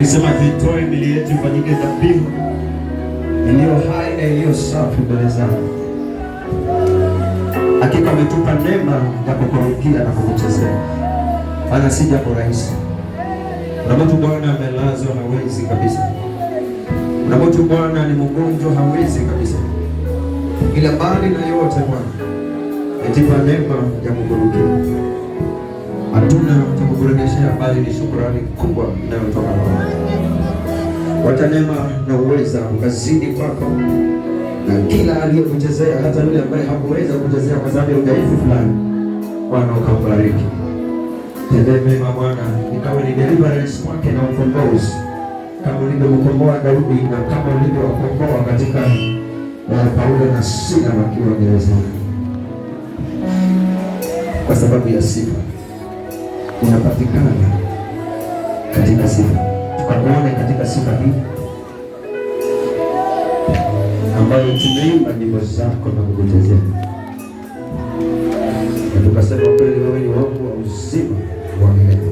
Tukisema tuitoe miili yetu ifanyike dhabihu iliyo hai na iliyo safi mbele zako. Hakika umetupa neema ya kukurudia na kukuchezea. Maana si jambo rahisi. Kuna mtu Bwana amelazwa hawezi kabisa. Kuna mtu Bwana ni mgonjwa hawezi kabisa. Ila mbali na yote Bwana umetupa neema ya kukurudia. Hatuna cha kukurejeshea bali ni shukrani kubwa inayotoka kwako. Wacha neema na uweza ukazidi kwako, na kila aliyekuchezea, hata yule ambaye hakuweza kuchezea kwa sababu ya udhaifu fulani, Bwana ukambariki. Tendee mema Bwana, ikawe ni deliverance kwake na ukombozi, kama ulivyomkomboa Daudi na kama ulivyowakomboa katika Paulo na Sila wakiwa gerezani. Kwa sababu ya sifa unapatikana katika sifa. Tukakuone katika sifa hii ambayo tumeimba nyimbo zako na kukuchezea, na tukasema kweli wewe ni wangu wa uzima wa milele.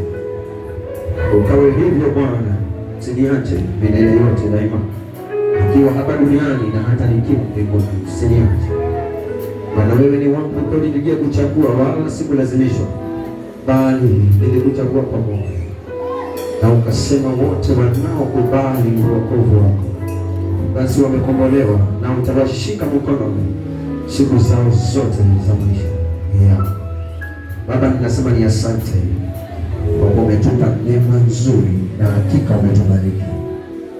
Ukawe hivyo Bwana, usiniache milele yote daima, nikiwa hapa duniani na hata nikiwa mbinguni, usiniache. Maana wewe ni wangu, nilijiye kuchagua wala sikulazimishwa, bali nilikuchagua kwa moyo, na ukasema wote wanaokubali wokovu wako basi wamekombolewa, na utawashika mkono siku zao zote za maisha yao. Baba, ninasema ni asante kwa kuwa umetupa neema nzuri na hakika umetubariki.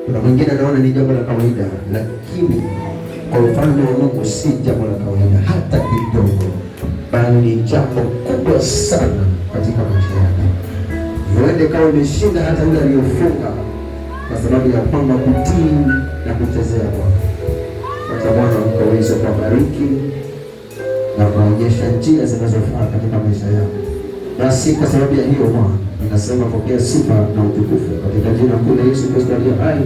Kuna mwingine anaona ni jambo la kawaida, lakini kwa ufalme wa Mungu si jambo la kawaida hata kidogo, bali ni jambo kubwa sana katika maisha yako. Uende kama umeshinda hata yule aliyofunga kwa sababu ya kwamba kutii na kuchezea kwako. Wacha Bwana ukaweze kuwabariki na kuonyesha njia zinazofaa katika maisha yako. Basi kwa sababu ya hiyo Bwana, ninasema pokea sifa na utukufu katika jina kuu la Yesu Kristo aliye hai,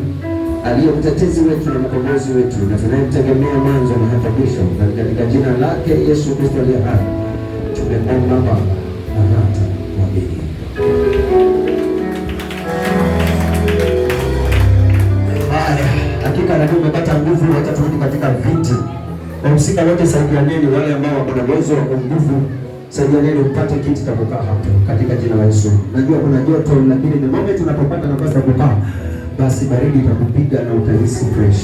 aliye mtetezi wetu na mkombozi wetu, na tunayemtegemea mwanzo na hata mwisho, na katika jina lake Yesu Kristo aliye hai tumeomba Baba na hata kuamini. Hakika na umepata nguvu. Hata turudi katika viti. Wahusika wote saidianeni, wale ambao wako na uwezo wa nguvu saidianeni upate kiti cha kukaa hapo katika jina la Yesu. Najua kuna joto, lakini the moment tunapopata nafasi ya kukaa, basi baridi itakupiga na utahisi fresh.